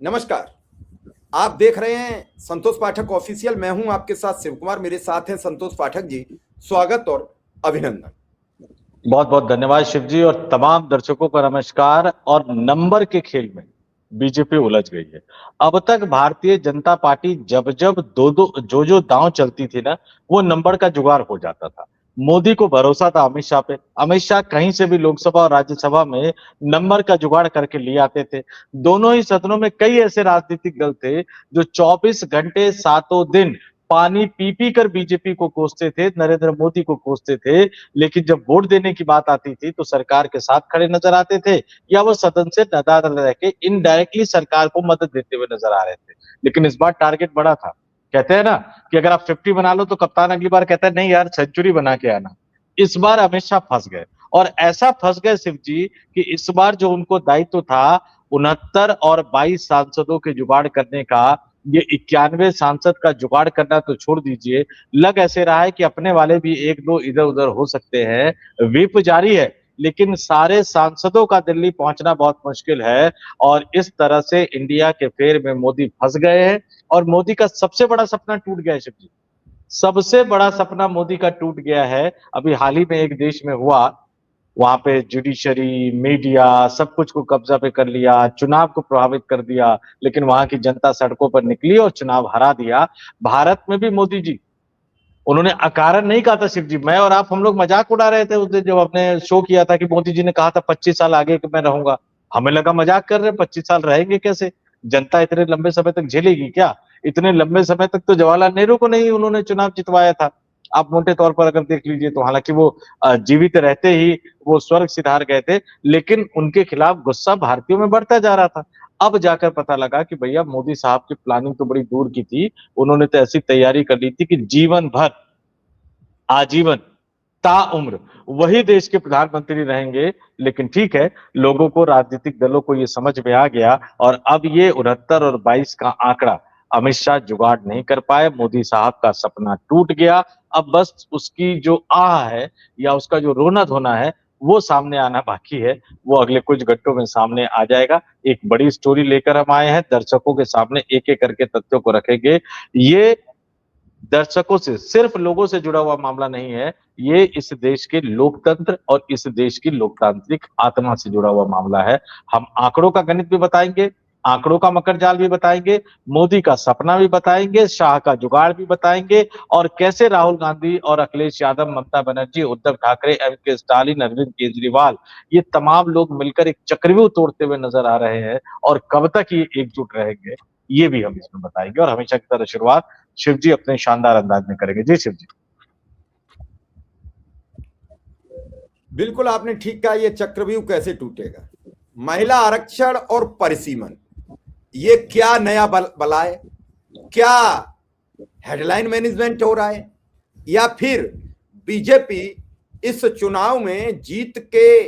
नमस्कार। आप देख रहे हैं संतोष पाठक ऑफिशियल। मैं हूं आपके साथ शिव कुमार। मेरे साथ हैं संतोष पाठक जी। स्वागत और अभिनंदन। बहुत बहुत धन्यवाद शिव जी और तमाम दर्शकों को नमस्कार। और नंबर के खेल में बीजेपी उलझ गई है। अब तक भारतीय जनता पार्टी जब जब दो दो जो दांव चलती थी ना, वो नंबर का जुगाड़ हो जाता था। मोदी को भरोसा था अमित शाह पे। अमित शाह कहीं से भी लोकसभा और राज्यसभा में नंबर का जुगाड़ करके ले आते थे। दोनों ही सदनों में कई ऐसे राजनीतिक दल थे जो 24 घंटे सातों दिन पानी पी पी कर बीजेपी को कोसते थे, नरेंद्र मोदी को कोसते थे। लेकिन जब वोट देने की बात आती थी तो सरकार के साथ खड़े नजर आते थे, या वो सदन से नदारद रह के इनडायरेक्टली सरकार को मदद देते हुए नजर आ रहे थे। लेकिन इस बार टारगेट बड़ा था। कहते हैं ना कि अगर आप 50 बना लो तो कप्तान अगली बार कहता है नहीं यार, सेंचुरी बना के आना। इस बार अमित शाह फंस गए, और ऐसा फंस गए शिव जी कि इस बार जो उनको दायित्व था 69 और 22 सांसदों के जुगाड़ करने का, ये 91 सांसद का जुगाड़ करना तो छोड़ दीजिए, लग ऐसे रहा है कि अपने वाले भी एक दो इधर उधर हो सकते हैं। व्हिप जारी है, लेकिन सारे सांसदों का दिल्ली पहुंचना बहुत मुश्किल है। और इस तरह से इंडिया के फेर में मोदी फंस गए हैं। और मोदी का सबसे बड़ा सपना टूट गया है शिव जी। सबसे बड़ा सपना मोदी का टूट गया है। अभी हाल ही में एक देश में हुआ, वहां पे जुडिशरी, मीडिया सब कुछ को कब्जा पे कर लिया, चुनाव को प्रभावित कर दिया। लेकिन वहां की जनता सड़कों पर निकली और चुनाव हरा दिया। भारत में भी मोदी जी, उन्होंने अकारण नहीं कहा था शिव जी। मैं और आप हम लोग मजाक उड़ा रहे थे उस दिन जब आपने शो किया था कि मोदी जी ने कहा था 25 साल आगे कि मैं रहूंगा। हमें लगा मजाक कर रहे हैं, 25 साल रहेंगे कैसे? जनता इतने लंबे समय तक झेलेगी क्या? इतने लंबे समय तक तो जवाहरलाल नेहरू को नहीं उन्होंने चुनाव जितवाया था। आप मोटे तौर पर अगर देख लीजिए तो, हालांकि वो जीवित रहते ही वो स्वर्ग सिधार गए थे, लेकिन उनके खिलाफ गुस्सा भारतीयों में बढ़ता जा रहा था। अब जाकर पता लगा कि भैया मोदी साहब की प्लानिंग तो बड़ी दूर की थी। उन्होंने तो ऐसी तैयारी कर ली थी कि जीवन भर, आजीवन, ताउम्र वही देश के प्रधानमंत्री रहेंगे। लेकिन ठीक है, लोगों को, राजनीतिक दलों को ये समझ में आ गया, और अब ये 69 और 22 का आंकड़ा अमित शाह जुगाड़ नहीं कर पाए। मोदी साहब का सपना टूट गया। अब बस उसकी जो आह है, या उसका जो रोना धोना है, वो सामने आना बाकी है। वो अगले कुछ घंटों में सामने आ जाएगा। एक बड़ी स्टोरी लेकर हम आए हैं, दर्शकों के सामने एक एक करके तथ्यों को रखेंगे। ये दर्शकों से, सिर्फ लोगों से जुड़ा हुआ मामला नहीं है, ये इस देश के लोकतंत्र और इस देश की लोकतांत्रिक आत्मा से जुड़ा हुआ मामला है। हम आंकड़ों का गणित भी बताएंगे, आंकड़ों का मकर जाल भी बताएंगे, मोदी का सपना भी बताएंगे, शाह का जुगाड़ भी बताएंगे, और कैसे राहुल गांधी और अखिलेश यादव, ममता बनर्जी, उद्धव ठाकरे, एम के स्टालिन, अरविंद केजरीवाल, ये तमाम लोग मिलकर एक चक्रव्यूह तोड़ते हुए नजर आ रहे हैं। और कब तक ये एकजुट रहेंगे, ये भी हम इसमें बताएंगे। और हमेशा की तरह शुरुआत शिव जी अपने शानदार अंदाज में करेंगे। जी शिव जी। बिल्कुल आपने ठीक कहा। ये चक्रव्यूह कैसे टूटेगा? महिला आरक्षण और परिसीमन, ये क्या नया बला है? क्या हेडलाइन मैनेजमेंट हो रहा है, या फिर बीजेपी इस चुनाव में जीत के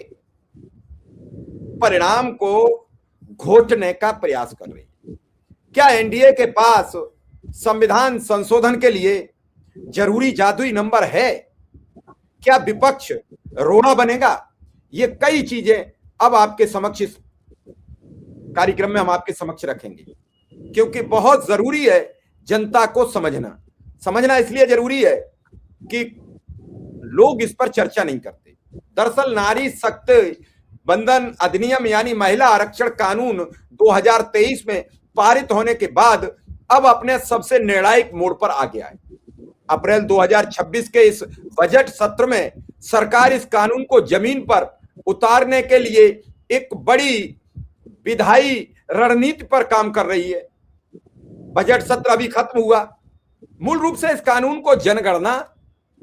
परिणाम को घोटने का प्रयास कर रही है? क्या एनडीए के पास संविधान संशोधन के लिए जरूरी जादुई नंबर है? क्या विपक्ष रोड़ा बनेगा? ये कई चीजें अब आपके समक्ष इस कार्यक्रम में हम आपके समक्ष रखेंगे, क्योंकि बहुत जरूरी है जनता को समझना। समझना इसलिए जरूरी है कि लोग इस पर चर्चा नहीं करते। दरअसल नारी शक्ति बंधन अधिनियम यानी महिला आरक्षण कानून 2023 में पारित होने के बाद अब अपने सबसे निर्णायक मोड़ पर आ गया है। अप्रैल 2026 के इस बजट सत्र में सरकार इस कानून को जमीन पर उतारने के लिए एक बड़ी विधायी रणनीति पर काम कर रही है। बजट सत्र अभी खत्म हुआ। मूल रूप से इस कानून को जनगणना,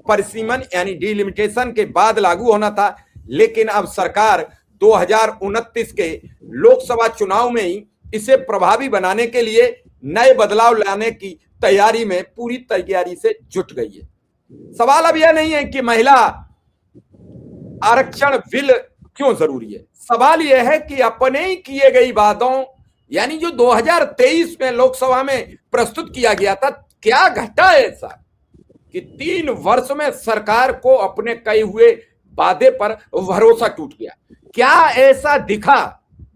परिसीमन यानी डिलिमिटेशन के बाद लागू होना था, लेकिन अब सरकार 2029 के लोकसभा चुनाव में ही इसे प्रभावी बनाने के लिए नए बदलाव लाने की तैयारी में पूरी तैयारी से जुट गई है। सवाल अब यह नहीं है कि महिला आरक्षण बिल क्यों जरूरी है। सवाल यह है कि अपने ही किए गई बातों, यानी जो 2023 में लोकसभा में प्रस्तुत किया गया था, क्या घटा है ऐसा कि 3 वर्ष में सरकार को अपने कहे हुए वादे पर भरोसा टूट गया? क्या ऐसा दिखा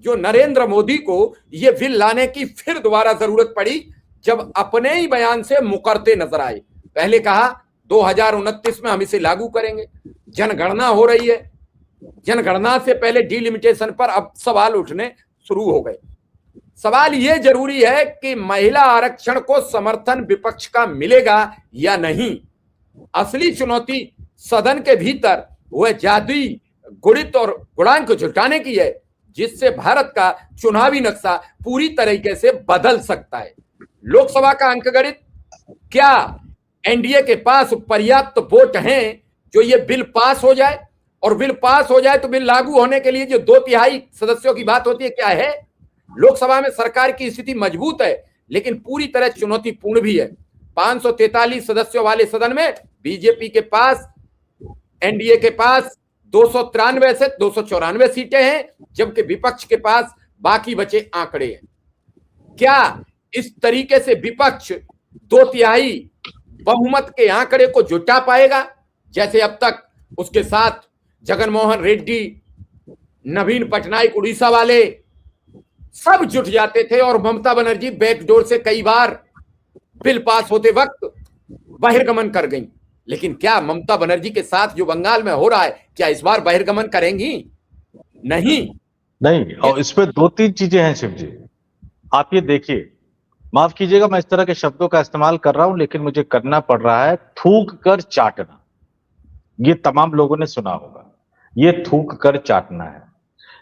जो नरेंद्र मोदी को ये बिल लाने की फिर दोबारा जरूरत पड़ी, जब अपने ही बयान से मुकरते नजर आए। पहले कहा 2029 में हम इसे लागू करेंगे, जनगणना हो रही है, जनगणना से पहले डिलिमिटेशन पर अब सवाल उठने शुरू हो गए। सवाल यह जरूरी है कि महिला आरक्षण को समर्थन विपक्ष का मिलेगा या नहीं। असली चुनौती सदन के भीतर वह जादुई गुणित और गुणांक जुटाने की है, जिससे भारत का चुनावी नक्शा पूरी तरीके से बदल सकता है। लोकसभा का अंकगणित, क्या एनडीए के पास पर्याप्त वोट हैं जो ये बिल पास हो जाए? और बिल पास हो जाए तो बिल लागू होने के लिए जो 2/3 सदस्यों की बात होती है, क्या है? लोकसभा में सरकार की स्थिति मजबूत है, लेकिन पूरी तरह चुनौतीपूर्ण भी है। 543 सदस्यों वाले सदन में बीजेपी के पास, एनडीए के पास 293 से 294 सीटें हैं, जबकि विपक्ष के पास बाकी बचे आंकड़े हैं। क्या इस तरीके से विपक्ष 2/3 बहुमत के आंकड़े को जुटा पाएगा, जैसे अब तक उसके साथ जगनमोहन रेड्डी, नवीन पटनायक उड़ीसा वाले सब जुट जाते थे, और ममता बनर्जी बैकडोर से कई बार बिल पास होते वक्त बहिर्गमन कर गई। लेकिन क्या ममता बनर्जी के साथ जो बंगाल में हो रहा है, क्या इस बार बहिर्गमन करेंगी? नहीं। और इस पे 2-3 चीजें हैं शिव जी, आप ये देखिए। माफ कीजिएगा मैं इस तरह के शब्दों का इस्तेमाल कर रहा हूं, लेकिन मुझे करना पड़ रहा है। थूक कर चाटना, ये तमाम लोगों ने सुना होगा। ये थूक कर चाटना है।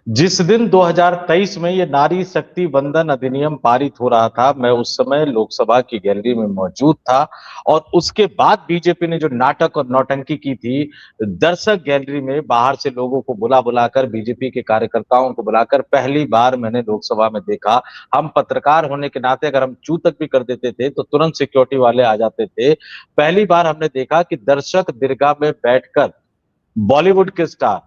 जिस दिन 2023 में ये नारी शक्ति वंदन अधिनियम पारित हो रहा था, मैं उस समय लोकसभा की गैलरी में मौजूद था, और उसके बाद बीजेपी ने जो नाटक और नौटंकी की थी, दर्शक गैलरी में बाहर से लोगों को बुला बुलाकर, बीजेपी के कार्यकर्ताओं को बुलाकर, पहली बार मैंने लोकसभा में देखा। हम पत्रकार होने के नाते अगर हम चू तक भी कर देते थे तो तुरंत सिक्योरिटी वाले आ जाते थे। पहली बार हमने देखा कि दर्शक दीर्घा में बैठकर बॉलीवुड के स्टार,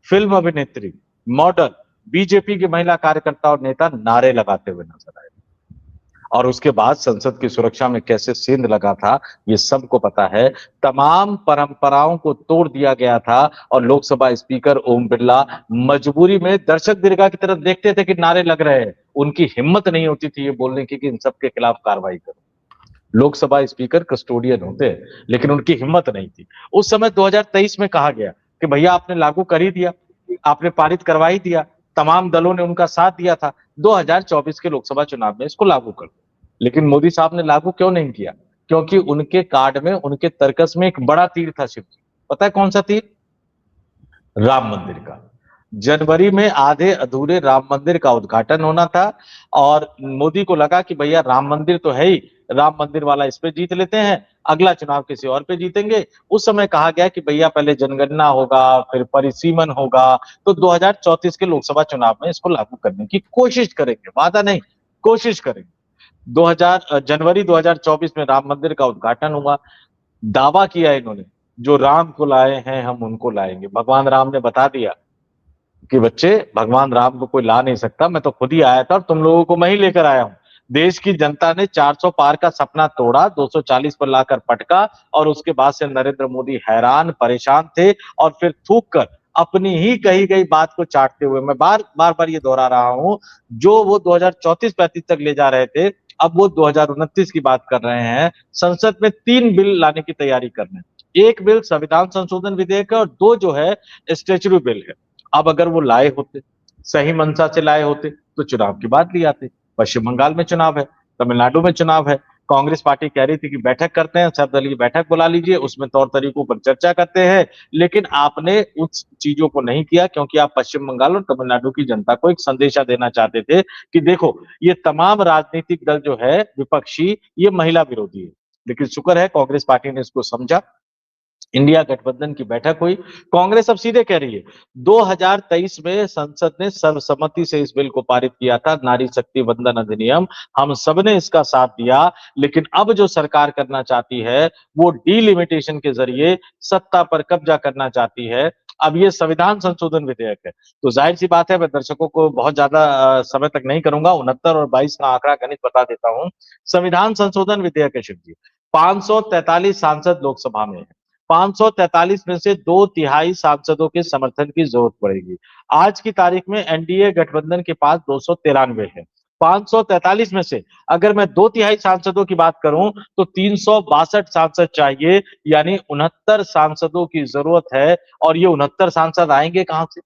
फिल्म अभिनेत्री, मॉडल, बीजेपी के महिला कार्यकर्ता और नेता नारे लगाते हुए नजर आए। और उसके बाद संसद की सुरक्षा में कैसे सेंध लगा था, ये सबको पता है। तमाम परंपराओं को तोड़ दिया गया था, और लोकसभा स्पीकर ओम बिरला मजबूरी में दर्शक दीर्घा की तरफ देखते थे कि नारे लग रहे हैं। उनकी हिम्मत नहीं होती थी ये बोलने की कि इन सबके खिलाफ कार्रवाई करो। लोकसभा स्पीकर कस्टोडियन होते हैं, लेकिन उनकी हिम्मत नहीं थी। उस समय 2023 में कहा गया कि भैया आपने लागू कर ही दिया, आपने पारित करवा ही दिया, तमाम दलों ने उनका साथ दिया था, 2024 के लोकसभा चुनाव में इसको लागू कर दो। लेकिन मोदी साहब ने लागू क्यों नहीं किया? क्योंकि उनके कार्ड में, उनके तर्कस में एक बड़ा तीर था शिव जी। पता है कौन सा तीर? राम मंदिर का। जनवरी में आधे अधूरे राम मंदिर का उद्घाटन होना था, और मोदी को लगा कि भैया राम मंदिर तो है ही, राम मंदिर वाला इस पे जीत लेते हैं, अगला चुनाव किसी और पे जीतेंगे। उस समय कहा गया कि भैया पहले जनगणना होगा, फिर परिसीमन होगा, तो 2034 के लोकसभा चुनाव में इसको लागू करने की कोशिश करेंगे, वादा नहीं, कोशिश करेंगे। 2000 जनवरी 2024 में राम मंदिर का उद्घाटन हुआ। दावा किया इन्होंने, जो राम को लाए हैं हम उनको लाएंगे। भगवान राम ने बता दिया कि बच्चे, भगवान राम को कोई ला नहीं सकता, मैं तो खुद ही आया था और तुम लोगों को मैं ही लेकर आया हूं। देश की जनता ने 400 पार का सपना तोड़ा, 240 पर लाकर पटका, और उसके बाद से नरेंद्र मोदी हैरान परेशान थे, और फिर थूक कर अपनी ही कही गई बात को चाटते हुए, मैं बार बार ये दोहरा रहा हूं, जो वो 2034-35 तक ले जा रहे थे, अब वो 2029 की बात कर रहे हैं। संसद में 3 बिल लाने की तैयारी कर रहे हैं। एक बिल संविधान संशोधन विधेयक है, और 2 जो है स्टेचुरी बिल है। अब अगर वो लाए होते, सही मंशा से लाए होते, तो चुनाव की बात ली आती। पश्चिम बंगाल में चुनाव है, तमिलनाडु में चुनाव है, कांग्रेस पार्टी कह रही थी कि बैठक करते हैं, सर्वदलीय बैठक बुला लीजिए, उसमें तौर तरीकों पर चर्चा करते हैं। लेकिन आपने उस चीजों को नहीं किया, क्योंकि आप पश्चिम बंगाल और तमिलनाडु की जनता को एक संदेशा देना चाहते थे कि देखो, ये तमाम राजनीतिक दल जो है विपक्षी, ये महिला विरोधी है। लेकिन शुक्र है कांग्रेस पार्टी ने इसको समझा। इंडिया गठबंधन की बैठक हुई। कांग्रेस अब सीधे कह रही है, 2023 में संसद ने सर्वसम्मति से इस बिल को पारित किया था, नारी शक्ति वंदन अधिनियम, हम सबने इसका साथ दिया। लेकिन अब जो सरकार करना चाहती है, वो डीलिमिटेशन के जरिए सत्ता पर कब्जा करना चाहती है। अब ये संविधान संशोधन विधेयक है, तो जाहिर सी बात है, मैं दर्शकों को बहुत ज्यादा समय तक नहीं करूंगा, 69 और 22 का आंकड़ा गणित बता देता हूं। संविधान संशोधन विधेयक है शिव जी, 543 सांसद लोकसभा में है, 543 में से 2/3 सांसदों के समर्थन की जरूरत पड़ेगी। आज की तारीख में एनडीए गठबंधन के पास 293 है। 543 में से अगर मैं 2/3 सांसदों की बात करूं तो 362 सांसद चाहिए, यानी 69 सांसदों की जरूरत है। और ये 69 सांसद आएंगे कहां से?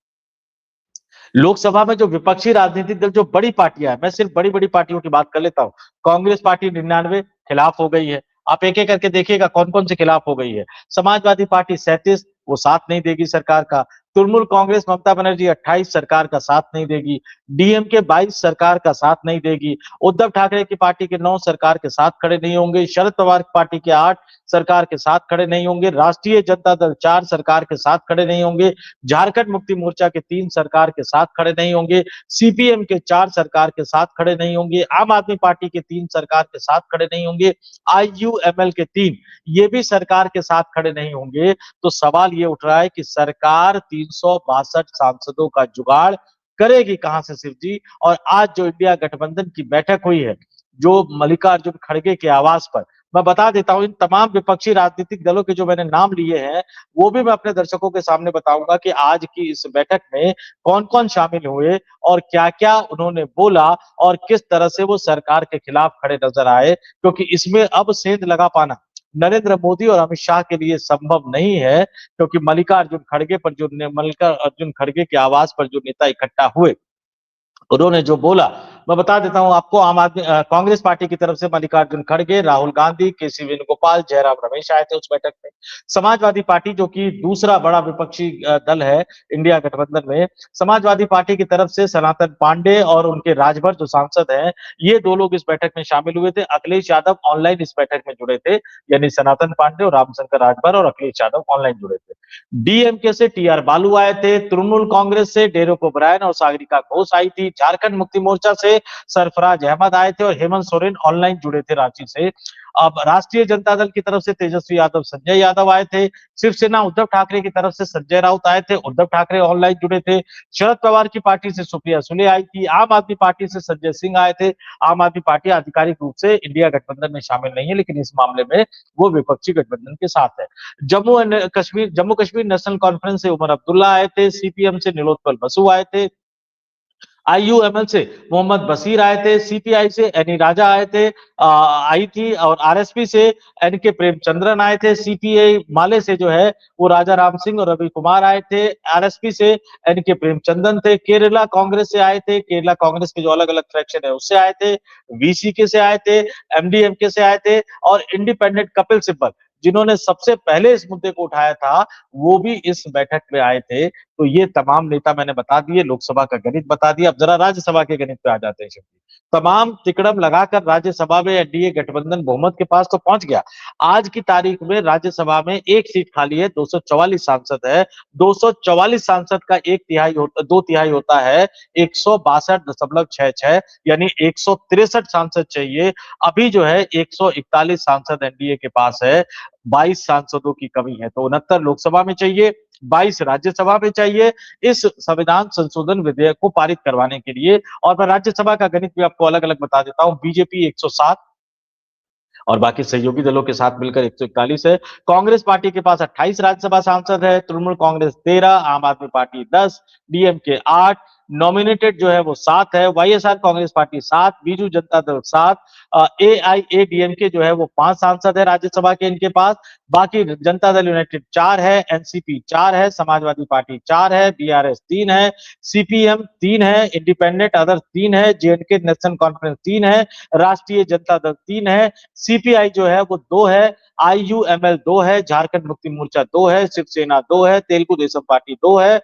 लोकसभा में जो विपक्षी राजनीतिक दल, जो बड़ी पार्टियां हैं, मैं सिर्फ बड़ी बड़ी पार्टियों की बात कर लेता हूं। कांग्रेस पार्टी 99 खिलाफ हो गई है। आप एक एक करके देखिएगा कौन कौन से खिलाफ हो गई है। समाजवादी पार्टी 37, वो साथ नहीं देगी सरकार का। तृणमूल कांग्रेस ममता बनर्जी 28 सरकार का साथ नहीं देगी। डीएमके 22 सरकार का साथ नहीं देगी। उद्धव ठाकरे की पार्टी के 9 सरकार के साथ खड़े नहीं होंगे। शरद पवार की पार्टी के 8 सरकार के साथ खड़े नहीं होंगे। राष्ट्रीय जनता दल 4 सरकार के साथ खड़े नहीं होंगे। झारखंड मुक्ति मोर्चा के 3 सरकार के साथ खड़े नहीं होंगे। सीपीएम के 4 सरकार के साथ खड़े नहीं होंगे। आम आदमी पार्टी के 3 सरकार के साथ खड़े नहीं होंगे। आईयूएमएल के 3 ये भी सरकार के साथ खड़े नहीं होंगे। तो सवाल ये उठ रहा है कि सरकार 362 सांसदों का जुगाड़ करेगी कहां से शिव जी? और आज जो इंडिया गठबंधन की बैठक हुई है, जो मल्लिकार्जुन खड़गे के आवास पर, मैं बता देता हूं इन तमाम विपक्षी राजनीतिक दलों के जो मैंने नाम लिए हैं वो भी मैं अपने दर्शकों के सामने बताऊंगा कि आज की इस बैठक में कौन कौन शामिल हुए और क्या क्या उन्होंने बोला और किस तरह से वो सरकार के खिलाफ खड़े नजर आए, क्योंकि इसमें अब सेंध लगा पाना नरेंद्र मोदी और अमित शाह के लिए संभव नहीं है। क्योंकि मल्लिकार्जुन खड़गे के आवास पर जो नेता इकट्ठा हुए, उन्होंने जो बोला मैं बता देता हूं आपको। कांग्रेस पार्टी की तरफ से मल्लिकार्जुन खड़गे, राहुल गांधी, केसी वेणुगोपाल, जयराम रमेश आए थे उस बैठक में। समाजवादी पार्टी जो कि दूसरा बड़ा विपक्षी दल है इंडिया गठबंधन में, समाजवादी पार्टी की तरफ से सनातन पांडे और उनके राजभर जो सांसद हैं, ये 2 लोग इस बैठक में शामिल हुए थे। अखिलेश यादव ऑनलाइन इस बैठक में जुड़े थे, यानी सनातन पांडे और रामशंकर राजभर और अखिलेश यादव ऑनलाइन जुड़े थे। डीएमके से टीआर बालू आए थे। तृणमूल कांग्रेस से डेरेक ओब्रायन और सागरिका घोष आई थी। झारखंड मुक्ति मोर्चा से सरफराज अहमद आए थे और हेमंत सोरेन ऑनलाइन जुड़े थे रांची से। अब राष्ट्रीय जनता दल की तरफ से तेजस्वी यादव, संजय यादव आए थे। शिवसेना उद्धव ठाकरे की तरफ से संजय राउत आए थे, उद्धव ठाकरे ऑनलाइन जुड़े थे। शरद पवार की पार्टी से सुप्रिया सुले आई थी। आम आदमी पार्टी से संजय सिंह आए थे। आम आदमी पार्टी आधिकारिक रूप से इंडिया गठबंधन में शामिल नहीं है, लेकिन इस मामले में वो विपक्षी गठबंधन के साथ है। जम्मू कश्मीर नेशनल कॉन्फ्रेंस से उमर अब्दुल्ला आए थे। सीपीएम से नीलोत्पल बसु आए थे। आईयूएमएल से मोहम्मद बशीर आए थे। सीपीआई से एनी राजा आए थे, आई थी। और आरएसपी से एनके प्रेमचंद्रन आए थे। सीपीआई माले से जो है वो राजा राम सिंह और रवि कुमार आए थे। आरएसपी से एनके प्रेमचंद्रन थे। केरला कांग्रेस से आए थे, केरला कांग्रेस के जो अलग अलग फ्रैक्शन है उससे आए थे। वीसीके से आए थे, एमडीएमके से आए थे और इंडिपेंडेंट कपिल सिब्बल, जिन्होंने सबसे पहले इस मुद्दे को उठाया था, वो भी इस बैठक में आए थे। तो ये तमाम नेता मैंने बता दिए, लोकसभा का गणित बता दिया। अब जरा राज्यसभा के गणित पे आ जाते हैं शिव जी। तमाम तिकड़म लगाकर राज्यसभा में एनडीए गठबंधन बहुमत के पास तो पहुंच गया। आज की तारीख में राज्यसभा में एक सीट खाली है, 244 सांसद है। 244 सांसद का 2 तिहाई होता है 162.66, यानी 163 सांसद चाहिए। अभी जो है 141 सांसद एनडीए के पास है। 22 सांसदों की कमी है, तो 69 लोकसभा में चाहिए, 22 राज्यसभा में चाहिए इस संविधान संशोधन विधेयक को पारित करवाने के लिए। और मैं राज्यसभा का गणित भी आपको अलग अलग बता देता हूं। बीजेपी 107 और बाकी सहयोगी दलों के साथ मिलकर 141 है। कांग्रेस पार्टी के पास 28 राज्यसभा सांसद है। तृणमूल कांग्रेस 13, आम आदमी पार्टी 10, डीएमके 8, नॉमिनेटेड जो है वो 7 है। वाईएसआर कांग्रेस पार्टी 7, बीजू जनता दल 7, एआईएडीएमके जो है वो 5 सांसद है राज्यसभा के इनके पास। बाकी जनता दल यूनाइटेड 4 है, एनसीपी 4 है, समाजवादी पार्टी 4 है, बीआरएस 3 है, सीपीएम 3 है, इंडिपेंडेंट अदर 3 है, जेएनके नेशनल कॉन्फ्रेंस 3 है, राष्ट्रीय जनता दल 3 है, सीपीआई जो है वो 2 है, आईयूएमएल 2 है, झारखंड मुक्ति मोर्चा 2 है, शिवसेना 2 है, तेलुगु देशम पार्टी 2 है,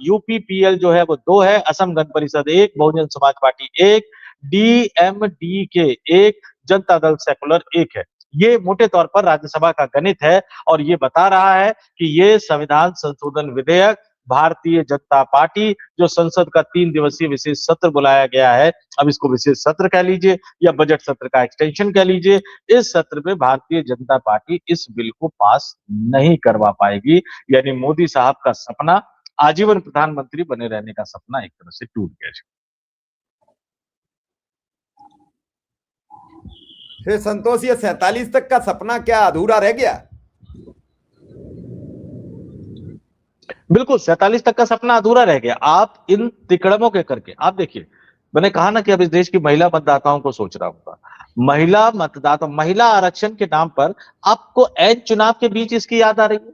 यूपीपीएल जो है वो 2 है, Assam Gana Parishad 1, Bahujan Samaj party 1, DMDK 1, Janata Dal secular 1 है। ये मोटे तौर पर राज्यसभा का गणित है और ये बता रहा है कि ये संविधान संशोधन विधेयक भारतीय जनता पार्टी, जो संसद का 3 दिवसीय विशेष सत्र बुलाया गया है, अब इसको विशेष सत्र कह लीजिए या बजट सत्र का एक्सटेंशन कह लीजिए, इस सत्र में भारतीय जनता पार्टी इस बिल को पास नहीं करवा पाएगी। यानी मोदी साहब का सपना, आजीवन प्रधानमंत्री बने रहने का सपना एक तरह से टूट गया। फिर संतोष, ये 47 तक का सपना क्या अधूरा रह गया? बिल्कुल 47 तक का सपना अधूरा रह गया। आप इन तिकड़मों के करके आप देखिए, मैंने कहा ना कि अब इस देश की महिला मतदाताओं को सोचना होगा। महिला मतदाता, महिला आरक्षण के नाम पर आपको ऐन चुनाव के बीच इसकी याद आ रही है।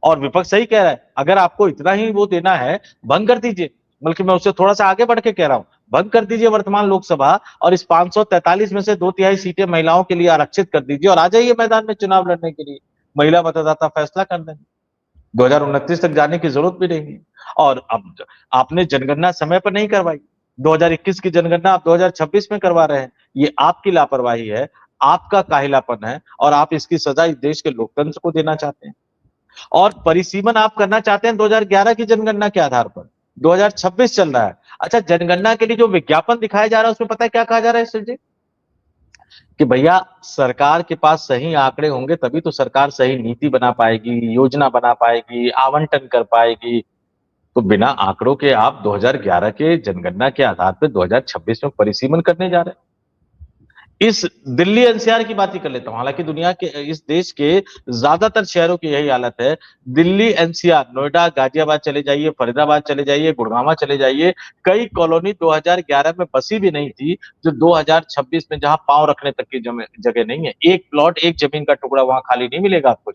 और विपक्ष सही कह रहा है, अगर आपको इतना ही वो देना है, भंग कर दीजिए। बल्कि मैं उससे थोड़ा सा आगे बढ़ के कह रहा हूं, भंग कर दीजिए वर्तमान लोकसभा, और इस 543 में से 2/3 सीटें महिलाओं के लिए आरक्षित कर दीजिए और आ जाइए मैदान में चुनाव लड़ने के लिए। महिला मतदाता फैसला कर देंगे। 2029 तक जाने की जरूरत भी नहीं है। और अब आपने जनगणना समय पर नहीं करवाई, 2021 की जनगणना आप 2026 में करवा रहे हैं। ये आपकी लापरवाही है, आपका काहिलापन है, और आप इसकी सजा इस देश के लोकतंत्र को देना चाहते हैं। और परिसीमन आप करना चाहते हैं 2011 की जनगणना के आधार पर। 2026 चल रहा है। अच्छा, जनगणना के लिए जो विज्ञापन दिखाया जा रहा है उसमें पता है क्या कहा जा रहा है शिव जी? कि भैया सरकार के पास सही आंकड़े होंगे तभी तो सरकार सही नीति बना पाएगी, योजना बना पाएगी, आवंटन कर पाएगी। तो बिना आंकड़ों के आप 2011 के जनगणना के आधार पर 2026 में परिसीमन करने जा रहे हैं। इस दिल्ली एनसीआर की बात ही कर लेता हूं, हालांकि दुनिया के इस देश के ज्यादातर शहरों की यही हालत है। दिल्ली एनसीआर, नोएडा, गाजियाबाद चले जाइए, फरीदाबाद चले जाइए, गुड़गांव चले जाइए, कई कॉलोनी 2011 में बसी भी नहीं थी जो 2026 में जहां पांव रखने तक की जगह नहीं है। एक प्लॉट, एक जमीन का टुकड़ा वहां खाली नहीं मिलेगा आपको।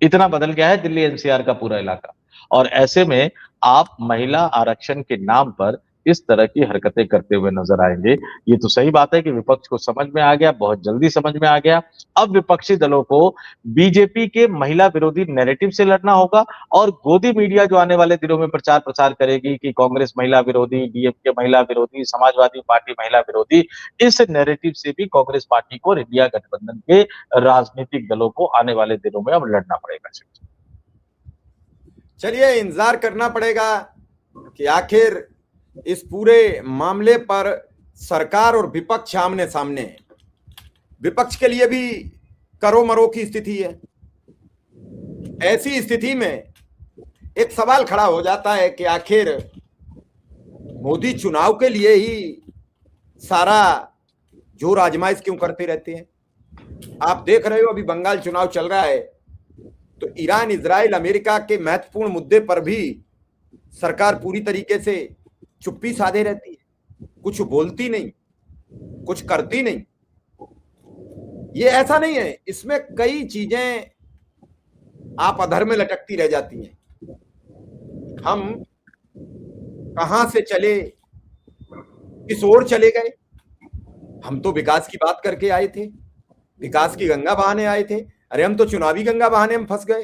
इतना बदल गया है दिल्ली एनसीआर का पूरा इलाका। और ऐसे में आप महिला आरक्षण के नाम पर इस तरह की हरकतें करते हुए नजर आएंगे। ये तो सही बात है कि विपक्ष को समझ में आ गया, बहुत जल्दी समझ में आ गया। अब विपक्षी दलों को बीजेपी के महिला विरोधी नैरेटिव से लड़ना होगा। और गोदी मीडिया जो आने वाले दिनों में प्रचार प्रसार करेगी कि कांग्रेस महिला विरोधी, डीएमके महिला विरोधी, समाजवादी पार्टी महिला विरोधी, इस नैरेटिव से भी कांग्रेस पार्टी को और इंडिया गठबंधन के राजनीतिक दलों को आने वाले दिनों में अब लड़ना पड़ेगा। चलिए, इंतजार करना पड़ेगा कि आखिर इस पूरे मामले पर सरकार और विपक्ष आमने सामने है। विपक्ष के लिए भी करो मरो की स्थिति है। ऐसी स्थिति में एक सवाल खड़ा हो जाता है कि आखिर मोदी चुनाव के लिए ही सारा जोर आजमाइश क्यों करते रहते हैं। आप देख रहे हो, अभी बंगाल चुनाव चल रहा है तो ईरान, इजराइल, अमेरिका के महत्वपूर्ण मुद्दे पर भी सरकार पूरी तरीके से चुप्पी साधे रहती है, कुछ बोलती नहीं, कुछ करती नहीं। ये ऐसा नहीं है, इसमें कई चीजें आप अधर में लटकती रह जाती हैं। हम कहां से चले, किस ओर चले गए। हम तो विकास की बात करके आए थे, विकास की गंगा बहाने आए थे। अरे हम तो चुनावी गंगा बहाने में फंस गए,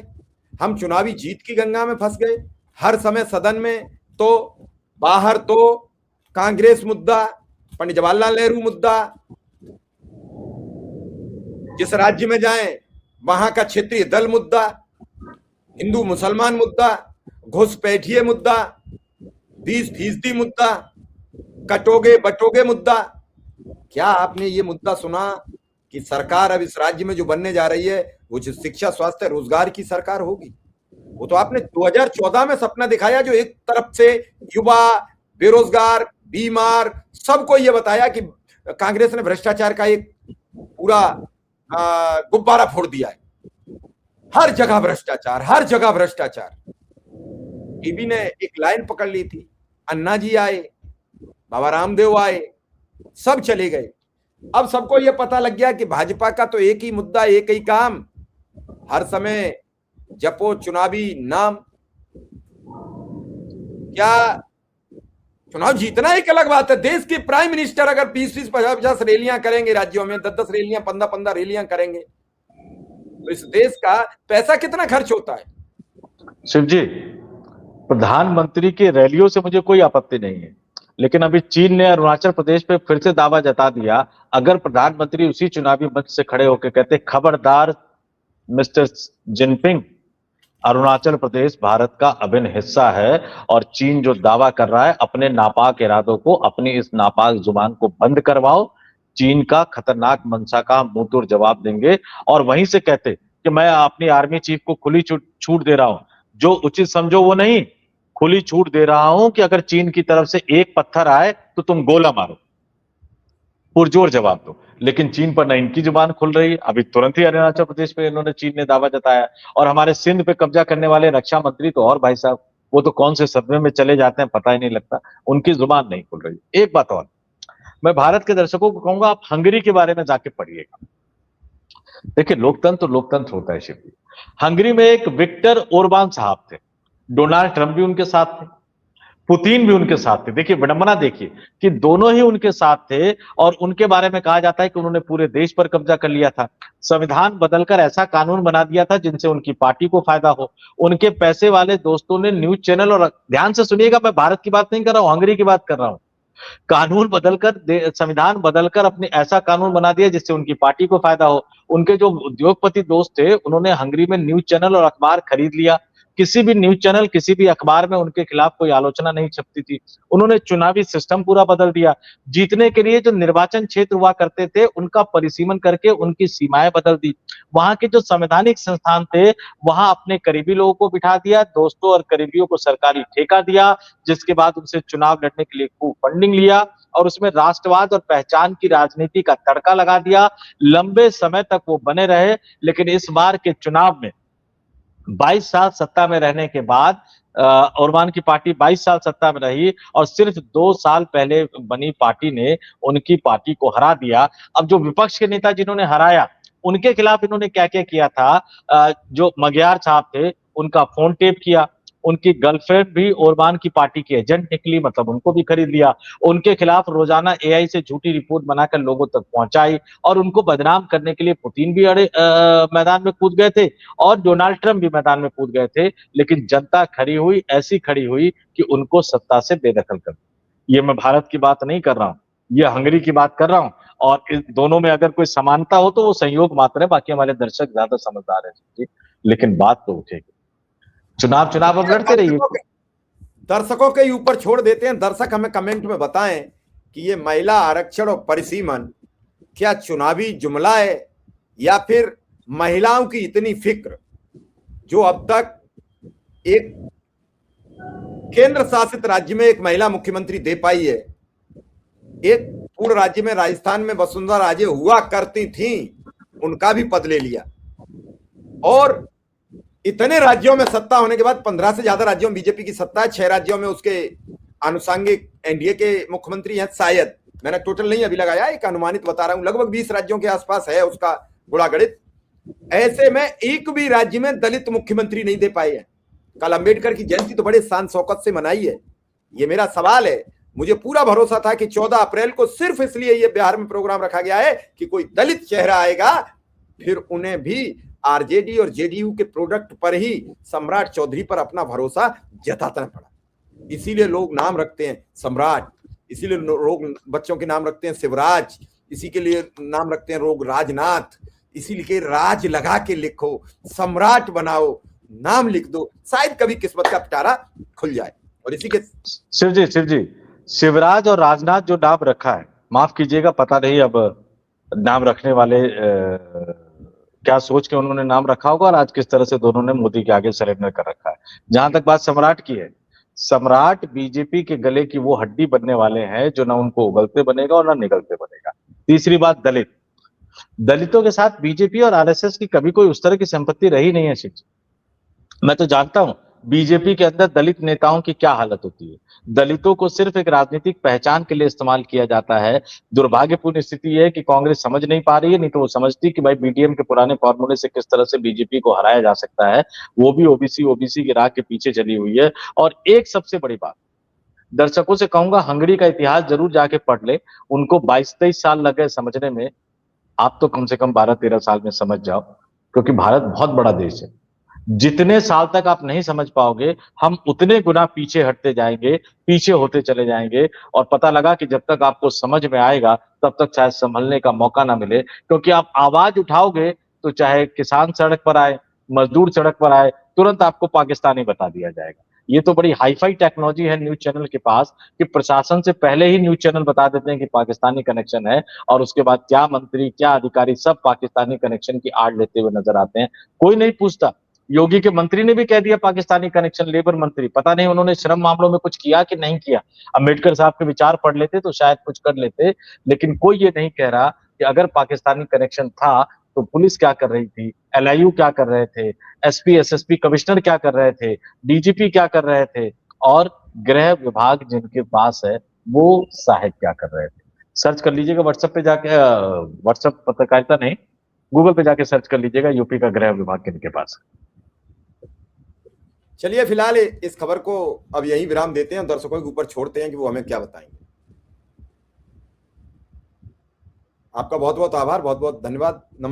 हम चुनावी जीत की गंगा में फंस गए। हर समय सदन में तो, बाहर तो कांग्रेस मुद्दा, पंडित जवाहरलाल नेहरू मुद्दा, जिस राज्य में जाएं वहां का क्षेत्रीय दल मुद्दा, हिंदू मुसलमान मुद्दा, घुसपैठिए मुद्दा, 20% मुद्दा, कटोगे बटोगे मुद्दा। क्या आपने ये मुद्दा सुना कि सरकार अब इस राज्य में जो बनने जा रही है वो जो शिक्षा, स्वास्थ्य, रोजगार की सरकार होगी? वो तो आपने 2014 में सपना दिखाया, जो एक तरफ से युवा, बेरोजगार, बीमार, सबको ये बताया कि कांग्रेस ने भ्रष्टाचार का एक पूरा गुब्बारा फोड़ दिया है। हर जगह भ्रष्टाचार, हर जगह भ्रष्टाचार। टीवी ने एक लाइन पकड़ ली थी, अन्ना जी आए, बाबा रामदेव आए, सब चले गए। अब सबको यह पता लग गया कि भाजपा का तो एक ही मुद्दा, एक ही काम, हर समय जपो चुनावी नाम। क्या चुनाव जीतना एक अलग बात है। देश के प्राइम मिनिस्टर अगर 20-20, 50-50 रैलियां करेंगे राज्यों में, 10-10 रैलियां, 15-15 रैलियां करेंगे, तो इस देश का पैसा कितना खर्च होता है? शिव जी, प्रधानमंत्री की रैलियों से मुझे कोई आपत्ति नहीं है, लेकिन अभी चीन ने अरुणाचल प्रदेश पे फिर से दावा जता दिया। अगर प्रधानमंत्री उसी चुनावी मंच से खड़े होकर कहते, खबरदार मिस्टर जिनपिंग, अरुणाचल प्रदेश भारत का अभिन्न हिस्सा है, और चीन जो दावा कर रहा है, अपने नापाक इरादों को, अपनी इस नापाक जुबान को बंद करवाओ। चीन का खतरनाक मंशा का मुंह तोड़ जवाब देंगे। और वहीं से कहते कि मैं अपनी आर्मी चीफ को खुली छूट दे रहा हूं, जो उचित समझो वो नहीं, खुली छूट दे रहा हूं कि अगर चीन की तरफ से एक पत्थर आए तो तुम गोला मारो, पुरजोर जवाब दो। लेकिन चीन पर न इनकी जुबान खुल रही है। अभी तुरंत ही अरुणाचल प्रदेश पे इन्होंने, चीन ने दावा जताया। और हमारे सिंध पे कब्जा करने वाले रक्षा मंत्री तो और भाई साहब वो तो कौन से सदमे में चले जाते हैं पता ही नहीं लगता, उनकी जुबान नहीं खुल रही। एक बात और, मैं भारत के दर्शकों को कहूंगा, आप हंगरी के बारे में जाके पढ़िएगा। देखिए, लोकतंत्र लोकतंत्र होता है शिव जी। हंगरी में एक विक्टर ओरबान साहब थे, डोनाल्ड ट्रंप भी उनके साथ थे, पुतिन भी उनके साथ थे। देखिए विडंबना, देखिए कि दोनों ही उनके साथ थे, और उनके बारे में कहा जाता है कि उन्होंने पूरे देश पर कब्जा कर लिया था, संविधान बदलकर ऐसा कानून बना दिया था जिनसे उनकी पार्टी को फायदा हो। उनके पैसे वाले दोस्तों ने न्यूज चैनल, और ध्यान से सुनिएगा, मैं भारत की बात नहीं कर रहा हूं, हंगरी की बात कर रहा हूं, कानून बदलकर, संविधान बदलकर अपने ऐसा कानून बना दिया जिससे उनकी पार्टी को फायदा हो। उनके जो उद्योगपति दोस्त थे, उन्होंने हंगरी में न्यूज चैनल और अखबार खरीद लिया। किसी भी न्यूज चैनल, किसी भी अखबार में उनके खिलाफ कोई आलोचना नहीं छपती थी। उन्होंने चुनावी सिस्टम पूरा बदल दिया। जीतने के लिए जो निर्वाचन क्षेत्र हुआ करते थे, उनका परिसीमन करके उनकी सीमाएं बदल दी। वहां के जो संवैधानिक संस्थान थे, वहां अपने करीबी लोगों को बिठा दिया, दोस्तों और करीबियों को सरकारी ठेका दिया, जिसके बाद उनसे चुनाव लड़ने के लिए खूब फंडिंग लिया, और उसमें राष्ट्रवाद और पहचान की राजनीति का तड़का लगा दिया। लंबे समय तक वो बने रहे, लेकिन इस बार के चुनाव में 22 साल सत्ता में रहने के बाद ओरबान की पार्टी 22 साल सत्ता में रही, और सिर्फ 2 साल पहले बनी पार्टी ने उनकी पार्टी को हरा दिया। अब जो विपक्ष के नेता जिन्होंने हराया, उनके खिलाफ इन्होंने क्या क्या किया था, जो मगियार साहब थे उनका फोन टेप किया, उनकी गर्लफ्रेंड भी ओरबान की पार्टी की एजेंट निकली, मतलब उनको भी खरीद लिया। उनके खिलाफ रोजाना एआई से झूठी रिपोर्ट बनाकर लोगों तक पहुंचाई, और उनको बदनाम करने के लिए पुतिन भी मैदान में कूद गए थे, और डोनाल्ड ट्रंप भी मैदान में कूद गए थे। लेकिन जनता खड़ी हुई, ऐसी खड़ी हुई कि उनको सत्ता से बेदखल कर दिया। ये मैं भारत की बात नहीं कर रहा हूं, ये हंगरी की बात कर रहा हूं। और इस दोनों में अगर कोई समानता हो तो वो संयोग मात्र है, बाकी हमारे दर्शक ज्यादा समझदार है। लेकिन बात तो उठेगी, चुनाव चुनाव अब लड़ते रहिए। दर्शकों के ऊपर छोड़ देते हैं। दर्शक हमें कमेंट में बताएं कि ये महिला आरक्षण और परिसीमन क्या चुनावी जुमला है, या फिर महिलाओं की इतनी फिक्र जो अब तक एक केंद्र शासित राज्य में एक महिला मुख्यमंत्री दे पाई है। एक पूर्ण राज्य में, राजस्थान में वसुंधरा राजे हुआ करती थी, उनका भी पद ले लिया, और इतने राज्यों में सत्ता होने के बाद 15 से ज्यादा राज्यों में बीजेपी की सत्ता है। 6 राज्यों में उसके आनुषंगिक एनडीए के मुख्यमंत्री हैं, शायद, मैंने टोटल नहीं अभी लगाया, एक अनुमानित बता रहा हूं, लगभग 20 राज्यों के आसपास है उसका गुणा गणित। ऐसे में एक भी राज्य में दलित मुख्यमंत्री नहीं दे पाए हैं। कल अंबेडकर की जयंती तो बड़े शान शौकत से मनाई है। ये मेरा सवाल है, मुझे पूरा भरोसा था कि 14 अप्रैल को सिर्फ इसलिए ये बिहार में प्रोग्राम रखा गया है कि कोई दलित चेहरा आएगा, फिर उन्हें भी आरजेडी और जेडीयू के प्रोडक्ट पर ही सम्राट चौधरी पर अपना भरोसा जताना पड़ा। इसीलिए लोग नाम रखते हैं सम्राट, इसीलिए लोग बच्चों के नाम रखते हैं शिवराज, इसी के लिए नाम रखते हैं लोग राजनाथ। इसीलिए राज लगा के लिखो, सम्राट बनाओ, नाम लिख दो, शायद कभी किस्मत का पिटारा खुल जाए। और इसी के शिव जी शिवराज और राजनाथ जो नाम रखा है, माफ कीजिएगा, पता नहीं अब नाम रखने वाले क्या सोच के उन्होंने नाम रखा होगा, और आज किस तरह से दोनों ने मोदी के आगे सरेंडर कर रखा है। जहां तक बात सम्राट की है, सम्राट बीजेपी के गले की वो हड्डी बनने वाले हैं जो ना उनको उगलते बनेगा और ना निगलते बनेगा। तीसरी बात, दलितों के साथ बीजेपी और आरएसएस की कभी कोई उस तरह की संपत्ति रही नहीं है। शिक्षक, मैं तो जानता हूं बीजेपी के अंदर दलित नेताओं की क्या हालत होती है। दलितों को सिर्फ एक राजनीतिक पहचान के लिए इस्तेमाल किया जाता है। दुर्भाग्यपूर्ण स्थिति है कि कांग्रेस समझ नहीं पा रही है, नहीं तो वो समझती कि भाई बीडीएम के पुराने फॉर्मूले से किस तरह से बीजेपी को हराया जा सकता है। वो भी ओबीसी की राह के पीछे चली हुई है। और एक सबसे बड़ी बात, दर्शकों से कहूंगा, हंगरी का इतिहास जरूर जाके पढ़ ले। उनको 22-23 साल लगे समझने में, आप तो कम से कम 12-13 साल में समझ जाओ, क्योंकि भारत बहुत बड़ा देश है। जितने साल तक आप नहीं समझ पाओगे, हम उतने गुना पीछे हटते जाएंगे, पीछे होते चले जाएंगे, और पता लगा कि जब तक आपको समझ में आएगा तब तक शायद संभलने का मौका ना मिले। क्योंकि आप आवाज उठाओगे तो चाहे किसान सड़क पर आए, मजदूर सड़क पर आए, तुरंत आपको पाकिस्तानी बता दिया जाएगा। ये तो बड़ी हाईफाई टेक्नोलॉजी है न्यूज चैनल के पास कि प्रशासन से पहले ही न्यूज चैनल बता देते हैं कि पाकिस्तानी कनेक्शन है, और उसके बाद क्या मंत्री क्या अधिकारी सब पाकिस्तानी कनेक्शन की आड़ लेते हुए नजर आते हैं। कोई नहीं पूछता। योगी के मंत्री ने भी कह दिया पाकिस्तानी कनेक्शन, लेबर मंत्री, पता नहीं उन्होंने श्रम मामलों में कुछ किया कि नहीं किया। अम्बेडकर साहब के विचार पढ़ लेते तो शायद कुछ कर लेते, लेकिन कोई ये नहीं कह रहा कि अगर पाकिस्तानी कनेक्शन था तो पुलिस क्या कर रही थी, एलआईयू क्या कर रहे थे, एसपी एसएसपी कमिश्नर क्या कर रहे थे, डीजीपी क्या कर रहे थे, और गृह विभाग जिनके पास है वो सहायक क्या कर रहे थे। सर्च कर लीजिएगा व्हाट्सएप पे जाके, व्हाट्सएप पत्रकारिता नहीं, गूगल पे जाके सर्च कर लीजिएगा यूपी का गृह विभाग किनके पास है। चलिए फिलहाल इस खबर को अब यहीं विराम देते हैं, दर्शकों के ऊपर छोड़ते हैं कि वो हमें क्या बताएंगे। आपका बहुत बहुत आभार, बहुत बहुत धन्यवाद। नमस्कार।